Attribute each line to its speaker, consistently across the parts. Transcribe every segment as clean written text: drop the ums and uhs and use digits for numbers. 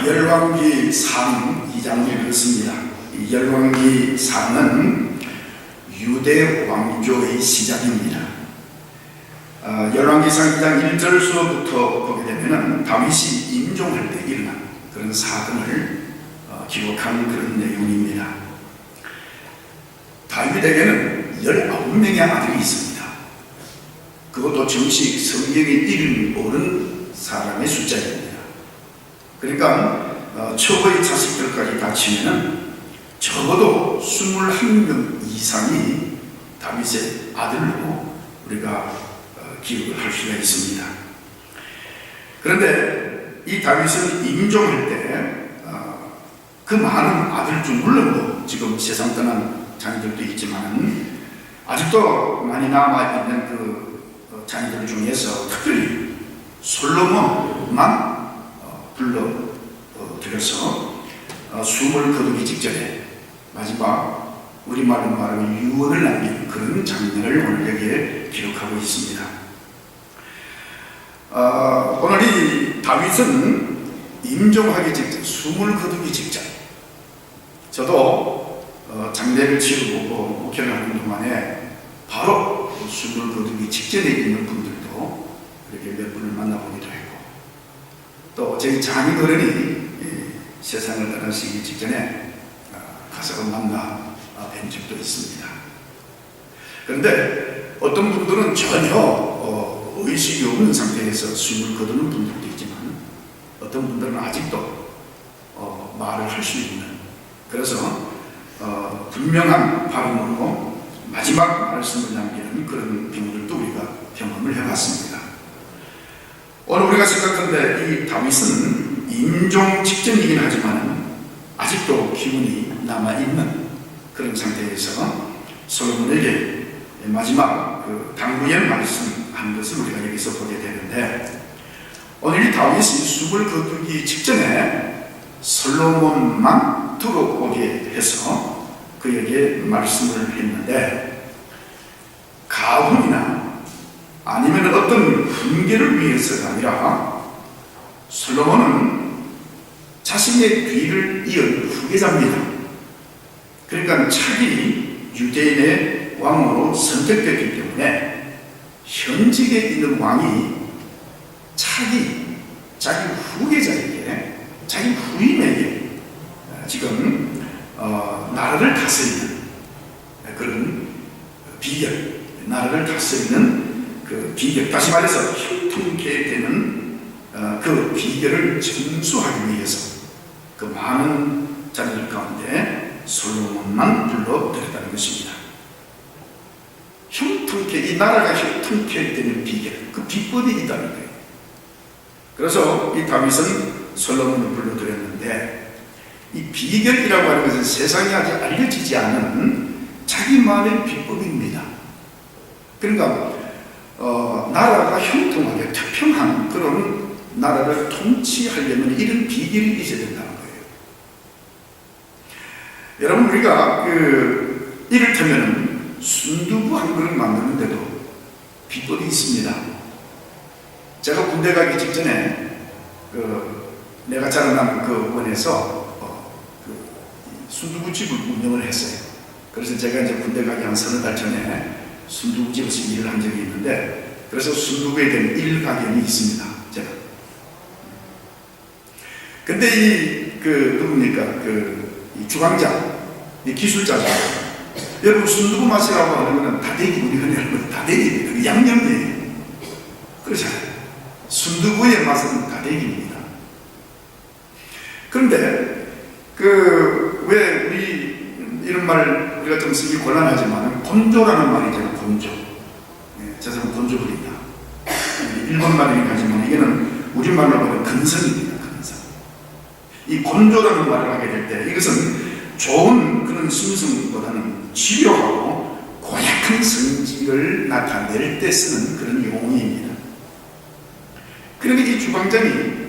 Speaker 1: 열왕기 상 2장을 읽었습니다. 이 열왕기 상은 유대 왕조의 시작입니다. 열왕기상 2장 1절서부터 보게 되면 다윗이 임종할 때 일어난 그런 사건을 기록한 그런 내용입니다. 다윗에게는 19명의 아들이 있습니다. 그것도 정식 성경에 이름이 오른 사람의 숫자입니다. 그러니까 초보의 자식들까지 다 치면 적어도 21명 이상이 다윗의 아들로 우리가 기록을 할 수가 있습니다. 그런데 이 다윗은 임종할 때 그 많은 아들 중 물론 지금 세상 떠난 자녀들도 있지만 아직도 많이 남아있는 그 자녀들 중에서 특별히 솔로몬만 불러들여서 숨을 거두기 직전에 마지막 우리말로 말하면 유언을 남긴 그런 장면을 오늘 여기에 기록하고 있습니다. 오늘 이 다윗은 임종하기 직전, 숨을 거두기 직전, 저도 장례를 치르고 목회를 하는 동안에 바로 숨을 거두기 직전에 있는 분들도 이렇게 몇 분을 만나보기도 했고, 또 저희 장인어른이 세상을 떠나시기 직전에 가서 만나 뵌 적도 있습니다. 그런데 어떤 분들은 전혀 의식이 없는 상태에서 숨을 거두는 분들도 있지만 어떤 분들은 아직도 말을 할 수 있는, 그래서 분명한 발음으로 마지막 말씀을 남기는 그런 경우들도 우리가 경험을 해봤습니다. 오늘 우리가 생각하는데 이 다윗은 임종 직전이긴 하지만 아직도 기운이 남아있는 그런 상태에서 솔로몬에게 마지막 그 당부의 말씀한 것을 우리가 여기서 보게 되는데, 오늘 이 다윗이 숨을 거두기 직전에 솔로몬만 들어오게 해서 그에게 말씀을 했는데, 가훈이나 아니면 어떤 훈계를 위해서가 아니라 솔로몬은 자신의 뒤를 이을 후계자입니다. 그러니까 차기 유대인의 왕으로 선택됐기 때문에 현직에 있는 왕이 자기 후계자에게, 자기 후임에게 지금 나라를 다스리는 그런 비결, 나라를 다스리는 그 비결, 다시 말해서 형통케 되는 그 비결을 전수하기 위해서 그 많은 자녀들 가운데 솔로몬만 불러들였다는 것입니다. 형통케, 이 나라가 형통케 되는 비결, 그 비법이 있다는 거예요. 그래서 이 다윗은 솔로몬을 불러들였는데, 이 비결이라고 하는 것은 세상에 아직 알려지지 않은 자기만의 비법입니다. 그러니까 나라가 형통하게 태평한 그런 나라를 통치하려면 이런 비결이 있어야 된다는 거예요. 여러분, 우리가 이를테면 순두부 한 그릇 만드는데도 비법이 있습니다. 제가 군대 가기 직전에 내가 자라난 그 원에서 순두부집을 운영을 했어요. 그래서 제가 이제 군대 가기 한 서너 달 전에 순두부집에서 일을 한 적이 있는데, 그래서 순두부에 대한 일가견이 있습니다, 제가. 근데 누굽니까? 이 주방장, 이 기술자죠. 여러분, 순두부 맛이라고 하는 거는 다대기, 우리 흔히 하는 다대기입니다. 양념이에요. 그렇잖아요. 순두부의 맛은 다대기입니다. 그런데 왜 우리 이런 말 우리가 좀 쓰기 곤란하지만 곤조라는 말이 있잖아요. 곤조. 저 사람 곤조 부린다. 일본 말이긴 하지만 이게는 우리말로 보면 근성입니다. 근성. 이 곤조라는 말을 하게 될 때 이것은 좋은 그런 심성보다는 지려하고 고약한 성질을 나타낼 때 쓰는 그런 용어입니다. 그러니까 이 주방장이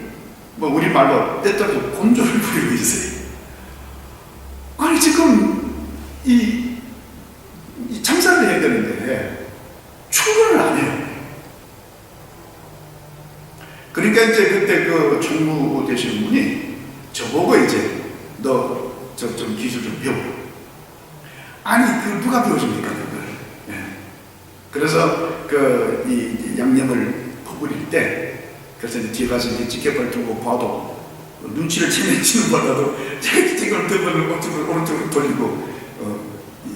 Speaker 1: 우리말로 때때로 곤조를 부리고 있어요. 아니, 지금 이 장사를 해야 되는데 출근을 안 해요. 그러니까 이제 그때 그 총무 되신 분이 저보고 이제 너 저 좀 기술 좀 배워라. 아니 그 누가 배워줍니까 그걸? 예. 그래서 그 이 양념을 버무릴 때 그래서 이제 뒤에 가서 이제 지켜볼 두고 봐도 눈치를 채내지는 몰라도 지금 덕을 오른쪽으로 돌리고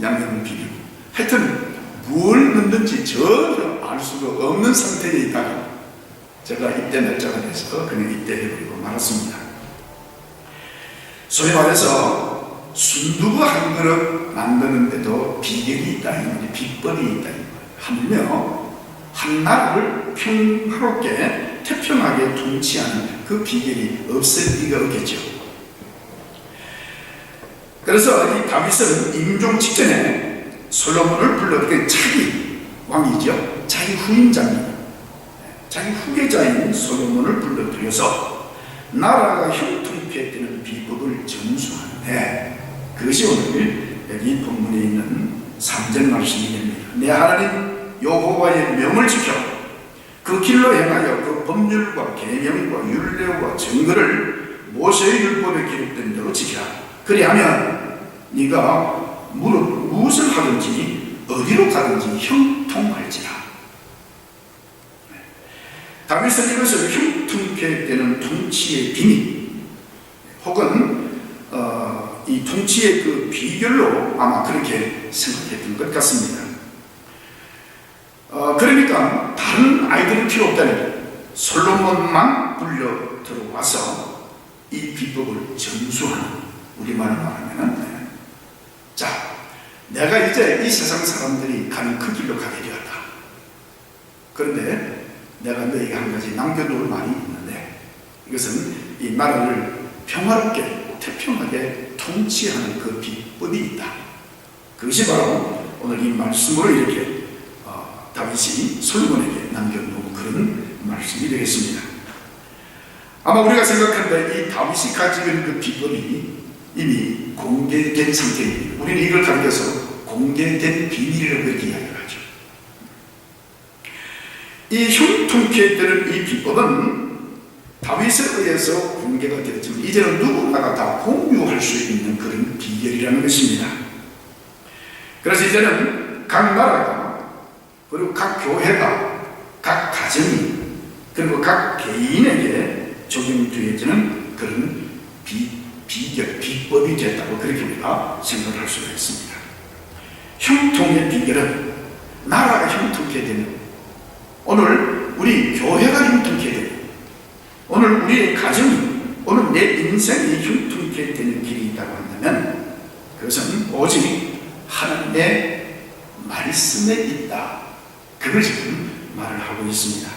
Speaker 1: 양념을 비비고 하여튼 뭘 넣는지 전혀 알 수가 없는 상태에 있다가 제가 입대 날짜가 돼서 그냥 입대해버리고 말았습니다. 소위 말해서 순두부 한 그릇 만드는데도 비결이 있다, 비법이 있다. 하물며 한 나라를 평화롭게 태평하게 통치하는 그 비결이 없을 리가 없겠죠. 그래서 이 다윗은 임종 직전에 솔로몬을 불렀던 자기 왕이죠. 자기 후임자입니다. 자기 후계자인 솔로몬을 불러들여서 나라가 형통케 되는 비법을 전수하는데 그것이 오늘 여기 본문에 있는 3절 말씀이 됩니다. 내 하나님 여호와의 명을 지켜 그 길로 행하여 그 법률과 계명과 율례와 증거를 모세의 율법에 기록된 대로 지키라. 그리하면 네가 무엇을 하든지 어디로 가든지 형통할지라. 다윗은 이것을 형통케 되는 통치의 비밀 혹은 이 통치의 그 비결로 아마 그렇게 생각했던 것 같습니다. 그러니까 다른 아이들은 필요 없다니 솔로몬만 불려 들어와서 이 비법을 전수하는, 우리말로 말하면 자, 내가 이제 이 세상 사람들이 가는 그 길로 가게 되었다. 그런데 내가 너에게 한 가지 남겨놓을 말이 있는데 이것은 이 나라를 평화롭게 태평하게 통치하는 그 비법이 있다. 그것이 바로 오늘 이 말씀으로 이렇게 다윗이 솔로몬에게 남겨놓은 그런 말씀이 되겠습니다. 아마 우리가 생각하는데 이 다윗이 가지고 있는 그 비법이 이미 공개된 상태입니다. 우리는 이걸 가르쳐서 공개된 비밀이라고 이렇게 이야기를 하죠. 이 형통케 되는 이 비법은 다윗에 의해서 공개가 되었지만 이제는 누구나가 다 공유할 수 있는 그런 비결이라는 것입니다. 그래서 이제는 각 나라가 그리고 각 교회가 각 가정이 그리고 각 개인에게 적용되어지는 그런 비결, 비법이 됐다고 그렇게 우리가 생각할 수가 있습니다. 형통의 비결은 나라가 형통케 되는, 오늘 우리 교회가 형통케 되는, 오늘 우리의 가정이, 오늘 내 인생이 형통케 되는 길이 있다고 한다면 그것은 오직 하나님의 말씀에 있다. 그걸 지금 말을 하고 있습니다.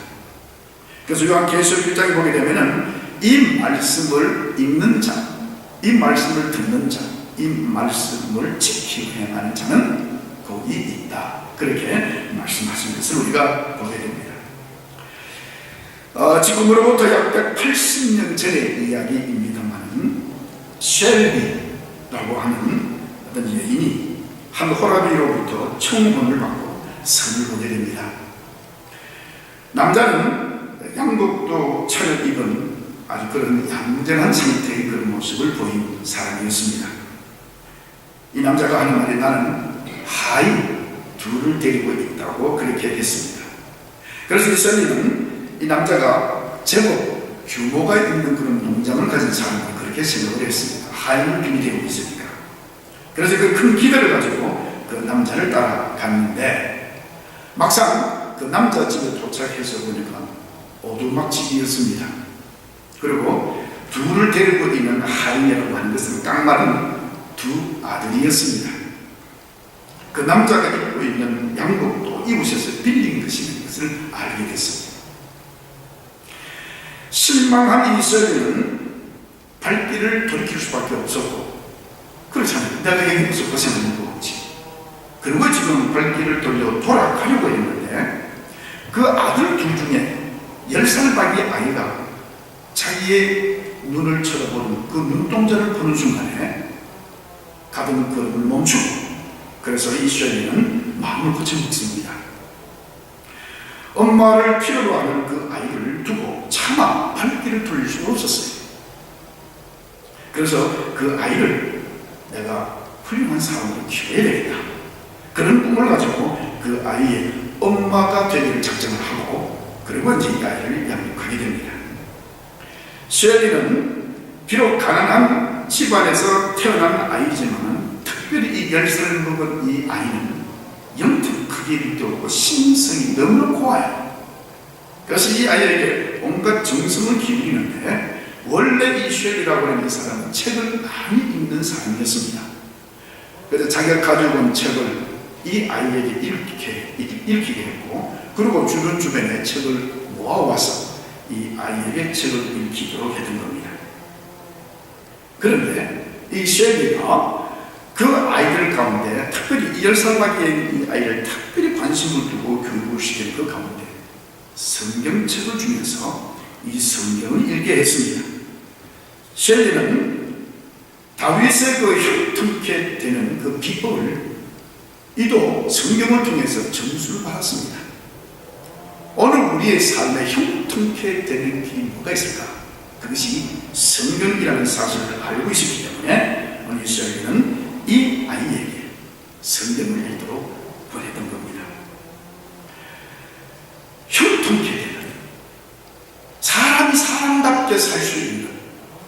Speaker 1: 그래서 요한계시록 1장에 보게 되면은 이 말씀을 읽는 자, 이 말씀을 듣는 자, 이 말씀을 지키고 행하는 자는 거기 있다. 그렇게 말씀하신 것을 우리가 보게 됩니다. 지금으로부터 약 180년 전의 이야기입니다만 쉘비라고 하는 어떤 여인이 한 호라비로부터 청혼을 받고 선을 보게 됩니다. 남자는 양복도 차려입은 아주 그런 얌전한 상태의 그런 모습을 보인 사람이었습니다. 이 남자가 하는 말이 나는 하인 둘을 데리고 있다고 그렇게 했습니다. 그래서 이 셀리는 이 남자가 제법 규모가 있는 그런 농장을 가진 사람으로 그렇게 생각을 했습니다. 하인을 비밀되고 있으니까. 그래서 그 큰 기대를 가지고 그 남자를 따라갔는데 막상 그 남자 집에 도착해서 보니까 오두막집이었습니다. 그리고 둘을 데리고 있는 하인이라고 하는 것은 깡마른 두 아들이었습니다. 그 남자가 입고 있는 양복도 이웃에서 빌린 것이라는 것을 알게 됐습니다. 실망한 이스라엘은 발길을 돌이킬 수밖에 없었고, 그렇잖아요. 내가 여기 무슨 고생하는 거 없지. 그리고 지금 발길을 돌려 돌아가려고 했는데 그 아들 둘 중에 10살 밖의 아이가 자기의 눈을 쳐다보는 그 눈동자를 보는 순간에 가던 걸음을 멈추고, 그래서 이스라엘은 마음을 고쳐먹습니다. 엄마를 필요로 하는 그 아이를 두고 차마 발길을 돌릴 수가 없었어요. 그래서 그 아이를 내가 훌륭한 사람으로 키워야 되겠다. 그런 꿈을 가지고 그 아이의 엄마가 되기를 작정을 하고, 그리고 이제 이 아이를 양육하게 됩니다. 셸리는 비록 가난한 집안에서 태어난 아이지만 특별히 이 10살을 먹은 이 아이는 영적 크기를 띄웠고 심성이 너무나 고와요. 그래서 이 아이에게 온갖 정성을 기울이는데, 원래 이 셸리라고 하는 이 사람은 책을 많이 읽는 사람이었습니다. 그래서 자기가 가져온 책을 이 아이에게 읽히게 했고, 그리고 주변에 책을 모아와서 이 아이에게 책을 읽히도록 했던 겁니다. 그런데 이 셸리가 그 아이들 가운데 특별히 10살밖에 이 아이를 특별히 관심을 두고 교육을 시키는 그 가운데 성경책을 주면서 이 성경을 읽게 했습니다. 셸리는 다윗의 그 형통케 되는 그 비법을 이도 성경을 통해서 점수를 받았습니다. 오늘 우리의 삶에 형통케 되는 길이 뭐가 있을까? 그것이 성경이라는 사실을 알고 있었기 때문에 오늘 셸리는 이 아이에게 성경을 읽도록 보냈던 겁니다. 형통케 되는, 사람이 사람답게 살 수 있는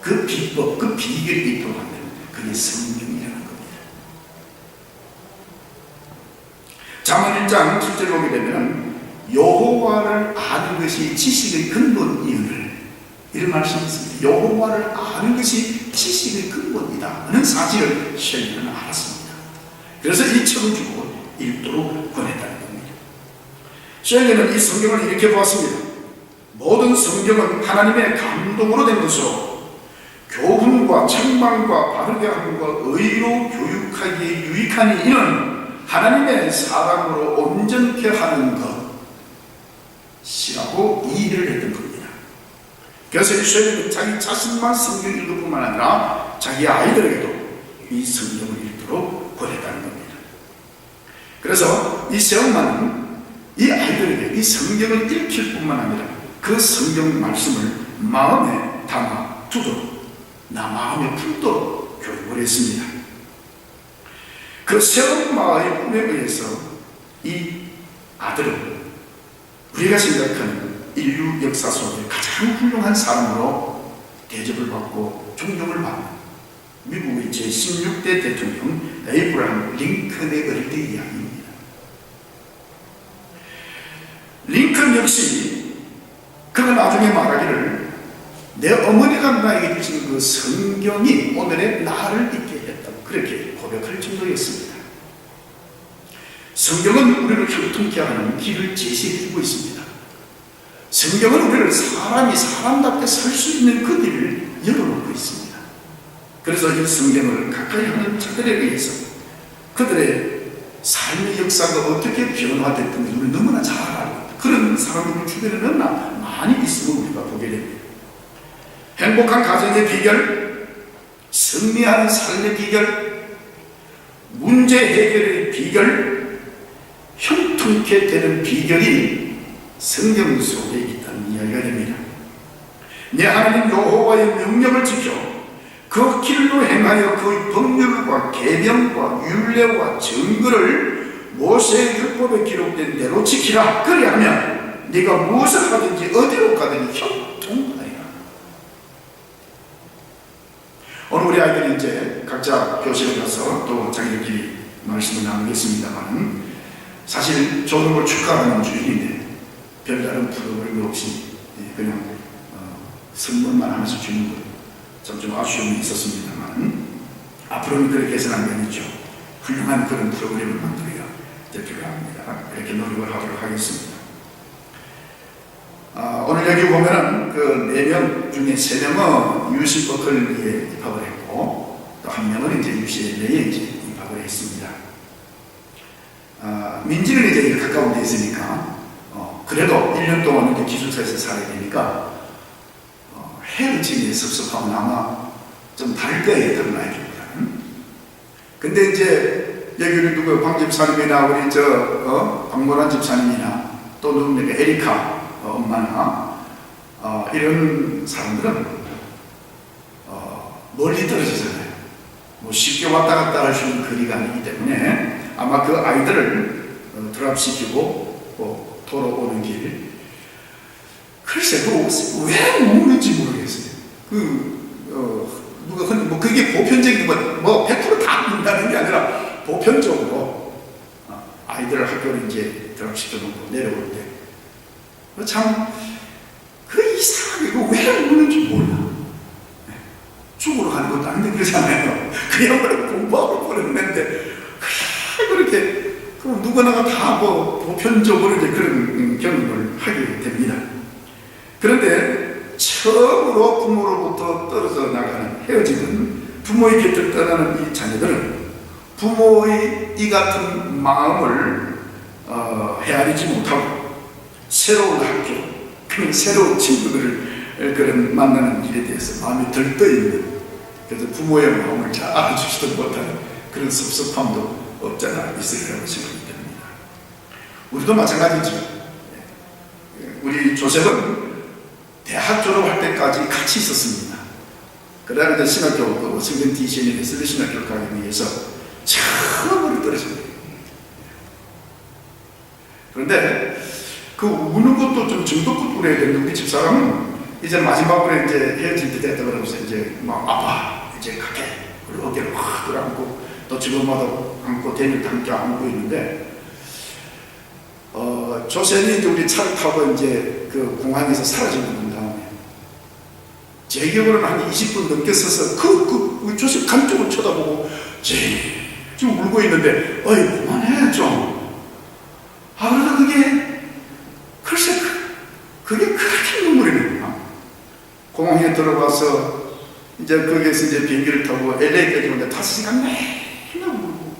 Speaker 1: 그 비법, 그 비결이 있도록 만드는 그게 성경이라는 겁니다. 잠언 1장 7절 보게 되면 여호와를 아는 것이 지식의 근본이오늘, 이런 말씀이 있습니다. 여호와를 아는 것이 지식의 근본이다 하는 사실을 셸리는 알았습니다. 그래서 이 책을 주고 읽도록 권했다는 겁니다. 셸리는 이 성경을 이렇게 보았습니다. 모든 성경은 하나님의 감동으로 된 것으로 교훈과 책망과 바르게 함과 의로 교육하기에 유익하니 이는 하나님의 사람으로 온전케 하는 것이라고 이해를 했던 겁니다. 그래서 이 셸리는 자기 자신만 성경 읽을 뿐만 아니라 자기 아이들에게도 이 성경을 읽도록 권했다는 겁니다. 그래서 이 새엄마는 이 아이들에게 이 성경을 읽힐 뿐만 아니라 그 성경 말씀을 마음에 담아 두도록, 나 마음에 품도록 교육을 했습니다. 그 새엄마의 꿈에 의해서 이 아들은 우리가 생각하는 인류 역사 속에 가장 훌륭한 사람으로 대접을 받고 존경을 받는 미국의 제16대 대통령 에이브라함 링컨의 어릴 때 이야기입니다. 링컨 역시 그가 나중에 말하기를 내 어머니가 나에게 주신 그 성경이 오늘의 나를 있게 했다고 그렇게 고백할 정도였습니다. 성경은 우리를 형통케 하는 길을 제시해주고 있습니다. 성경은 우리를 사람이 사람답게 설 수 있는 그 길을 열어놓고 있습니다. 그래서 이 성경을 가까이 하는 자들에 의해서 그들의 삶의 역사가 어떻게 변화됐든지 우리 너무나 잘 알고, 그런 사람들 주변에 너무나 많이 있음을 우리가 보게 됩니다. 행복한 가정의 비결, 승리하는 삶의 비결, 문제 해결의 비결, 형통케 되는 비결이 성경 속에 있다는 이야기가 됩니다. 내 하나님 여호와의 명령을 지켜 그 길로 행하여 그 법률과 계명과 율례와 증거를 모세의 율법에 기록된 대로 지키라. 그리하면 네가 무엇을 하든지 어디로 가든지 형통하리라. 오늘 우리 아이들이 이제 각자 교실에 가서 또 자기들끼리 말씀을 나누겠습니다만, 사실 좋은 걸 축하하는 주일인데 별다른 프로그램이 없이 그냥 선물만 하면서 주는 것 좀 아쉬움이 있었습니다만, 앞으로는 그렇게 해서는 안 되겠죠. 훌륭한 그런 프로그램을 만들어야 될 필요합니다. 그렇게 노력을 하도록 하겠습니다. 오늘 여기 보면은 그 4명 중에 3명은 UC 버클리에 입학을 했고, 또 1명은 이제 UCLA에 이제 입학을 했습니다. 민지는 이제 가까운 데 있으니까, 그래도 1년 동안 이제 기숙사에서 살아야 되니까, 헤어짐이 섭섭하면 아마 좀 다를 거예요, 다른 아이들보다는. 근데 이제 여기 누구 방 집사님이나 우리 박모란 집사님이나 또 누구 에리카 엄마나 이런 사람들은 멀리 떨어지잖아요. 뭐 쉽게 왔다 갔다 할 수 있는 거리가 아니기 때문에 아마 그 아이들을 드랍시키고 돌아오는 길, 글쎄 왜 우는지 모르겠어요. 누가 뭐 그게 보편적인 뭐 100%다 민다는 게 아니라 보편적으로 아이들을 학교를 이제 드랍시켜 놓고 내려올 때 참 그 이상하게 왜 우는지 몰라. 죽으러 가는 것도 아닌데 그러잖아요. 그야말로 공부하고 버렸는데 그렇게 누구나가 다 보편적으로 이제 그런 경험을 하게 됩니다. 그런데 처음으로 부모로부터 떨어져 나가는, 헤어지는, 부모의 곁을 떠나는 이 자녀들은 부모의 이 같은 마음을 헤아리지 못하고 새로운 학교, 새로운 친구들을 만나는 일에 대해서 마음이 들떠있는, 그래서 부모의 마음을 잘 알아주지도 못하는 그런 섭섭함도 없잖아 있으리라고 생각이 됩니다. 우리도 마찬가지죠. 우리 조셉은 대학 졸업할 때까지 같이 있었습니다. 그러다가 신학교, 워싱턴 DC에 웨슬리 신학교를 가기 위해서 처음으로 떨어집니다. 그런데 그 우는 것도 좀 정도껏 울어야 되는데 우리 집사람은 이제 마지막으로 이제 헤어질 때 됐다 그러면서 이제 막 아빠 이제 갈게, 그리고 어깨를 확 끌어안고 또 집어마다 안고 대밀도 함께 안고 있는데 조셉이 이제 우리 차를 타고 이제 그 공항에서 사라지는 다음에 제 기억으로는 한 20분 넘게 서서 그 조셉 간쪽을 쳐다보고 지금 울고 있는데 어이 그만해 좀. 그러다 글쎄 그게 그렇게 눈물이 나구나. 공항에 들어가서 이제 거기에서 이제 비행기를 타고 LA까지 오는데 5시간 내내 울고,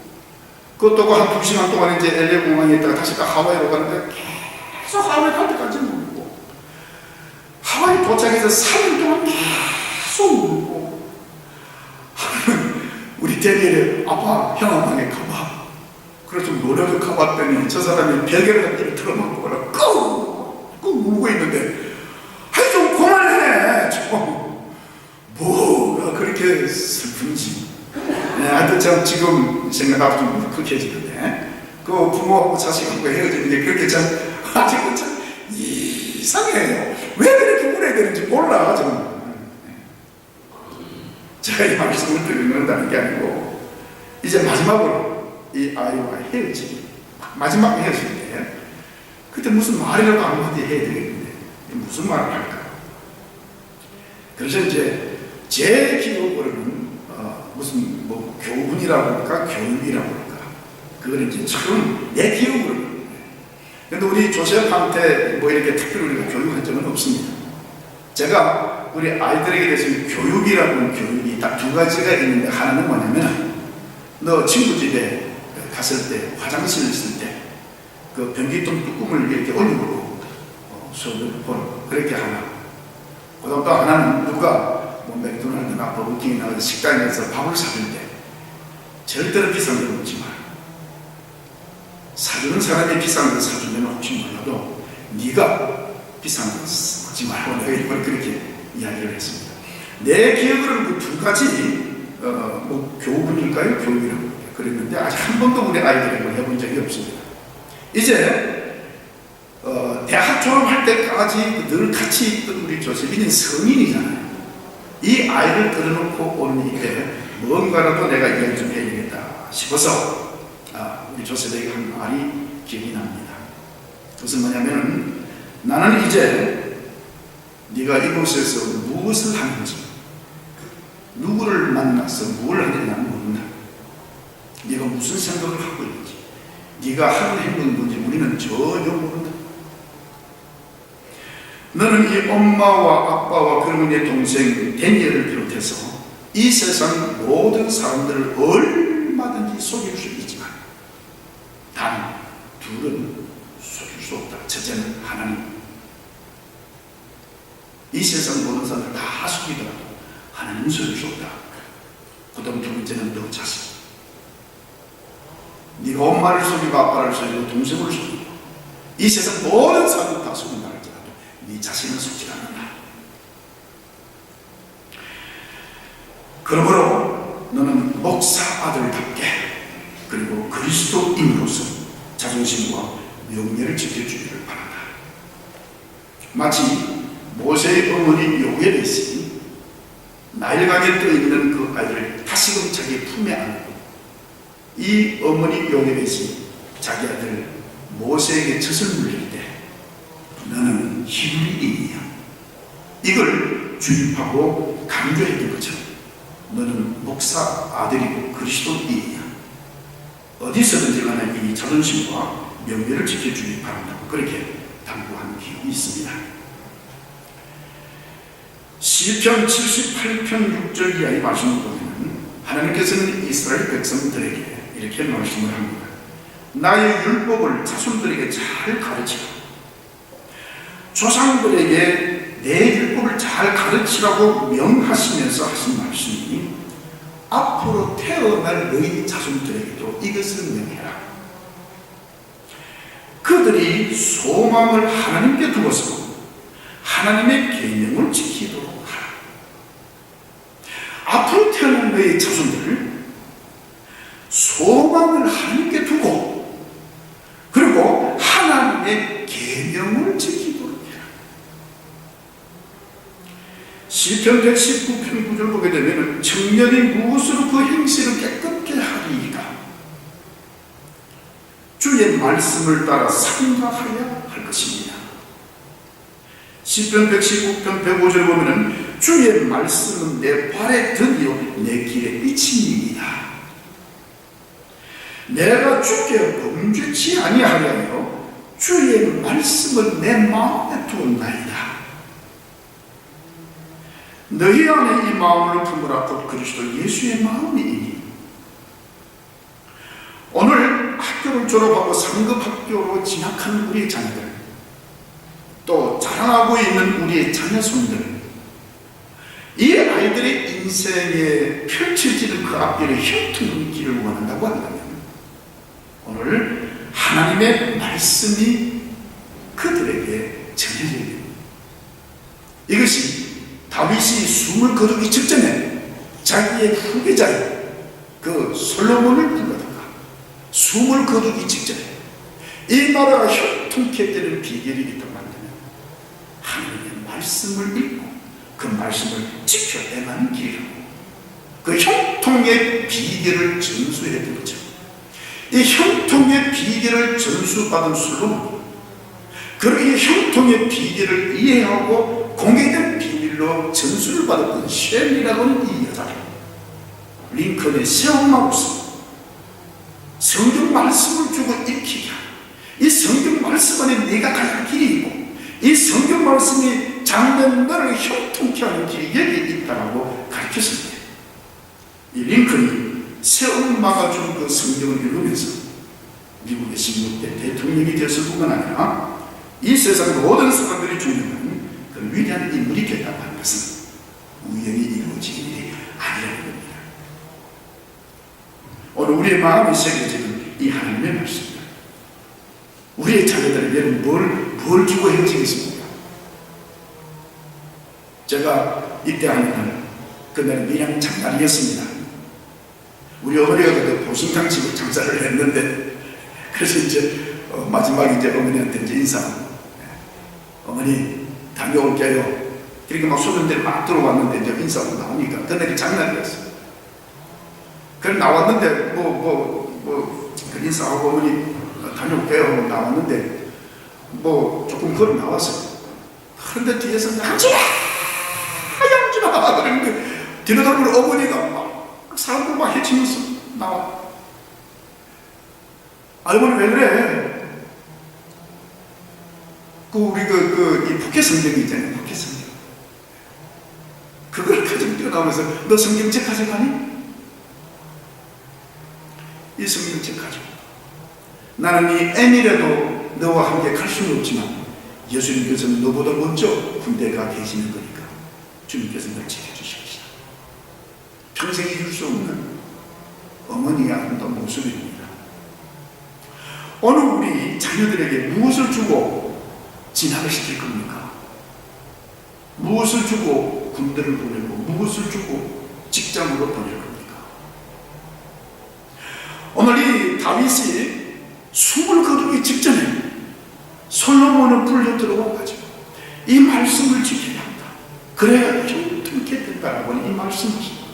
Speaker 1: 그것도 한 2시간 동안 이제 LA 공항에 있다가 다시 또 하와이로 가는데 계속 하와이 갈 때까지 울고, 하와이 도착해서 3일 동안 계속 울고, 우리 대리에 아빠 형아방에 가봐. 그래서 좀 노력을 가봤더니 저 사람이 벽에를 갖다 틀어막고 꾹 울고 있는데 아니 좀 그만해 좀. 뭐가 그렇게 슬픈지. 하여튼 참 지금 생각하면 좀 울컥해지는데 그 부모하고 자식하고 헤어지는 게 그렇게 참 아직은 참 이상해요. 왜 그렇게 울어야 되는지 몰라 저는. 제가 이 말씀을 드리는다는 게 아니고 이제 마지막으로 이 아이와 헤어지기, 마지막 헤어질 때 그때 무슨 말이라도 한마디 해야 되겠는데 무슨 말을 할까? 그래서 이제 제 기억으로는 무슨 뭐 교훈이라고 할까, 교육이라고 할까, 그건 이제 처음 내 기억으로는. 근데 우리 조셉한테 뭐 이렇게 특별히 우리가 교육한 적은 없습니다. 제가 우리 아이들에게 대해서 교육이라는 교육이 딱 2가지가 있는데, 하나는 뭐냐면 너 친구 집에 갔을 때 화장실을 쓸 때 그 변기통 뚜껑을 이렇게 올리고 수업을 보는, 그렇게 하나. 그다음 또 하나는 누가 뭐 맥도날드나 버거킹이나 어디 식당에서 밥을 사줄 때 절대로 비싼 걸 먹지 마라. 사주는 사람이 비싼 걸 사주면 혹시 몰라도 네가 비싼 걸 먹지 말고, 내가 이걸 그렇게 이야기를 했습니다. 내 기억으로는 그 2가지 뭐 교훈일까요? 교육이라고 그랬는데 아직 한 번도 우리 아이들에게 해본 적이 없습니다. 이제 대학 졸업할 때까지 늘 같이 있던 우리 조셉이는 성인이잖아요. 이 아이를 끌어놓고 오는 이때 뭔가라도 내가 이야기 좀 해야겠다 싶어서 우리 조셉에게 한 말이 기억이 납니다. 그것은 뭐냐면은, 나는 이제 네가 이곳에서 무엇을 하는지, 누구를 만나서 뭘 하는지 나는 모른다. 네가 무슨 생각을 하고 있는지, 네가 하는 행동이 뭔지 우리는 전혀 모른다. 너는 이 엄마와 아빠와 그리고 내 동생 데니엘을 비롯해서 이 세상 모든 사람들을 얼마든지 속일 수 있지만 단 2은 속일 수 없다. 첫째는 하나님. 이 세상 모든 사람들 다 속이더라도 하나님 속일 수 없다. 그 다음 2번째는 너 자식. 네가 엄마를 속이고 아빠를 속이고 동생을 속이고 이 세상 모든 사람을 다 속인다 할지라도 네 자신을 속지 않는다. 그러므로 너는 목사 아들답게 그리고 그리스도인으로서 자존심과 명예를 지켜주기를 바란다. 마치 모세의 어머니 요게벳이 나일강에 떠있는 그 아이를 다시금 자기 품에 안고 이 어머니 요게벳이 자기 아들 모세에게 젖을 물릴 때 너는 히브리인이야, 이걸 주입하고 강조했던 것처럼 너는 목사 아들이고 그리스도인이야, 어디서든지 간에 이 자존심과 명예를 지켜주기 바란다고 그렇게 당부한 기록이 있습니다. 시편 78편 6절 이하의 말씀을 보면 하나님께서는 이스라엘 백성들에게 이렇게 말씀을 합니다. 나의 율법을 자손들에게 잘 가르치라. 조상들에게 내 율법을 잘 가르치라고 명하시면서 하신 말씀이 앞으로 태어날 너희 자손들에게도 이것을 명해라. 그들이 소망을 하나님께 두어서 하나님의 계명을 지키도록 하라. 앞으로 태어날 너희 자손들을 소망을 하나님께 두고 그리고 하나님의 계명을 지키도록 해라. 시편 119편 9절 보게 되면 청년이 무엇으로 그 행실을 깨끗게 하리이까? 주의 말씀을 따라 생각하여야 할 것입니다. 시편 119편 105절 보면 주의 말씀은 내 발에 든이요 내 길에 비침이니이다. 내가 주께 범죄치 아니하려며 주의 말씀을 내 마음에 두었나이다. 너희 안에 이 마음을 품으라. 곧 그리스도 예수의 마음이니. 오늘 학교를 졸업하고 상급 학교로 진학한 우리의 자녀들, 또 자라나고 있는 우리의 자녀손들, 이 아이들의 인생에 펼쳐지는 그 앞길에 흉통한 길을 원한다고 한다면 오늘 하나님의 말씀이 그들에게 전해져야 됩니다. 이것이 다윗이 숨을 거두기 직전에 자기의 후계자인 그 솔로몬을 불러다가 숨을 거두기 직전에 이 나라가 형통케 되는 비결이 있다고 한다면 하나님의 말씀을 읽고 그 말씀을 지켜 행하는 길이라고, 그 형통의 비결을 전수했던 거죠. 이 형통의 비결을 전수받은 솔로몬, 그리고 이 형통의 비결을 이해하고 공개된 비밀로 전수를 받았던 쉘이라고는 이 여자를 링컨의 새엄마로서 성경 말씀을 주고 읽히게 하는, 이 성경 말씀 안에 네가 갈 길이 있고 이 성경 말씀이 장면 너를 형통케 하는 길이 여기 있다고 가르쳤습니다. 이 링컨이 새엄마가 준 그 성경을 읽으면서 미국의 16대 대통령이 되었을 뿐만 아니라 이 세상 모든 사람들이 죽는 그 위대한 인물이 됐다고 하는 것은 우연히 이루어진 일이 아니라는 겁니다. 오늘 우리의 마음에 새겨지는 이 하나님의 말씀입니다. 우리의 자녀들에게는 뭘 주고 헤어지겠습니까? 제가 입대하는 날, 그날은 밀양 장날이었습니다. 우리 어머니가 그때 보신탕 집을 장사를 했는데, 그래서 이제 마지막에 이제 어머니한테 이제 인사하고, 어머니 다녀올게요. 그러니까 막 소년들이 막 들어왔는데 이제 인사하고 나오니까 그날이 장날이었어요. 그래 나왔는데 그 인사하고 어머니 다녀올게요 나왔는데 조금 걸어 나왔어요. 그런데 뒤에서 양진아 그러는데 뒤로 돌면 어머니가 막 사람들 막 해치면서 나와. 어머니 왜 그래? 우리 이 북해 성경이 있잖아요. 북해 성경. 그걸 가지고 뛰어나오면서 너 성경책 가져가니? 이 성경책 가지고. 나는 이 N이라도 너와 함께 갈 수는 없지만 예수님께서는 너보다 먼저 군대에 가 계시는 거니까 주님께서 널 지켜주십시오. 평생 잊을 수 없는 어머니의 아름다운 모습입니다. 오늘 우리 자녀들에게 무엇을 주고 진학을 시킬 겁니까? 무엇을 주고 군대를 보내고 무엇을 주고 직장으로 보낼 겁니까? 오늘 이 다윗이 숨을 거두기 직전에 솔로몬을 불러 들어와가지고 이 말씀을 지켜야 한다. 그래야 형통케 된다라고 이 말씀하십니다.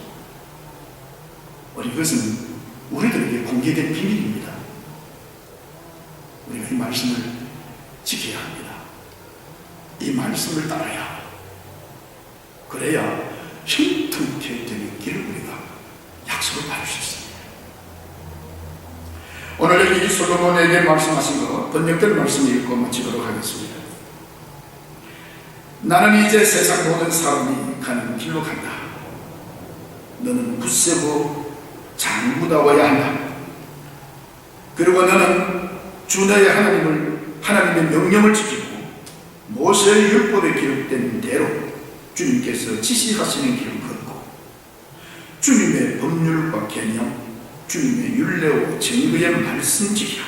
Speaker 1: 이것은 우리들에게 공개된 비밀입니다. 우리가 이 말씀을 지켜야 합니다. 이 말씀을 따라야, 그래야 형통케 되는 길을 우리가 약속을 받을 수 있습니다. 오늘 여기 솔로몬에게 말씀하신 것, 번역된 말씀 읽고 마치도록 하겠습니다. 나는 이제 세상 모든 사람이 가는 길로 간다. 너는 굳세고 장구다워야 한다. 그리고 너는 주 너의 하나님의 명령을 지키고 모세의 율법에 기록된 대로 주님께서 지시하시는 길을 걷고 주님의 법률과 계명, 주님의 율례와 정의의 말씀 지키라.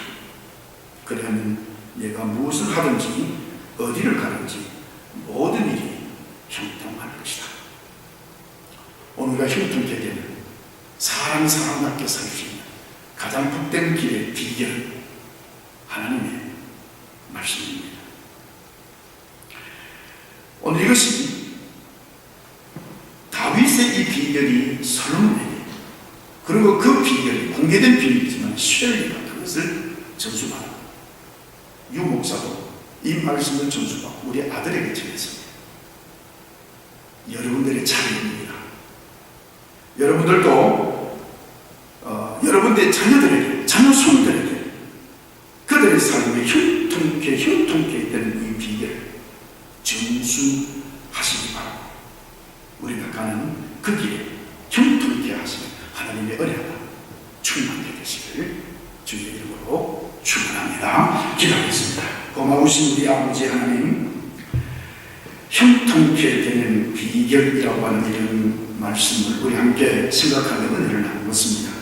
Speaker 1: 그러면 내가 무엇을 하든지 어디를 가든지 모든 일이 형통할 것이다. 오늘가 형통케 되는 사람답게 살 수 있는 가장 복된 길의 비결은 하나님의 말씀입니다. 오늘 이것이 다윗의 이 비결이 솔로몬에게, 그리고 그 비결이 공개된 비밀이지만 쉘리가 그것을 전수받아 유 목사도 이 말씀을 전수받고 우리 아들에게 전했습니다. 여러분들의 차례입니다. 여러분들도 여러분들의 자녀들에게, 자녀 손들에게 그들의 삶에 형통케 되는 이 비결을 전수하시기 바랍니다. 우리가 가는 그 길에 형통케 하시는 하나님의 은혜가 충만하게 되시길 주의 이름으로 축원합니다. 기도하겠습니다. 고마우신 우리 아버지 하나님, 형통케 되는 비결이라고 하는 이런 말씀을 우리 함께 생각하는 은혜를 나누었습니다.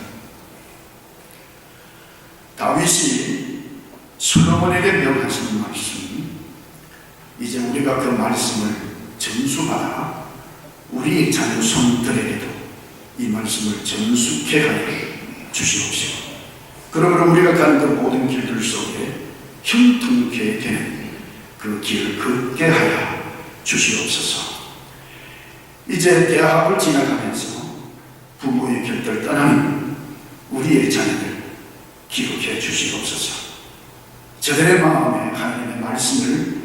Speaker 1: 다윗이 솔로몬에게 명하신 말씀, 이제 우리가 그 말씀을 전수받아 우리 자녀 손들에게도 이 말씀을 전수케 하여 주시옵시고, 그러므로 우리가 가는 그 모든 길들 속에 형통케 되는 그 길을 걷게 하여 주시옵소서. 이제 대학을 지나가면서 부모의 곁을 떠나는 우리의 자녀들 기록해 주시옵소서. 저들의 마음에 하나님의 말씀을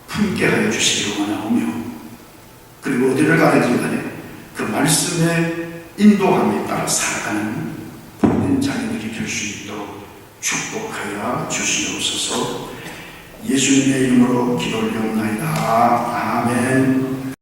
Speaker 1: 품게 하여 주시기를 원하오며, 그리고 어디를 가든지 간에 그 말씀의 인도함에 따라 살아가는 모든 자녀들이 될 수 있도록 축복하여 주시옵소서. 예수님의 이름으로 기도를 드리옵나이다. 아멘.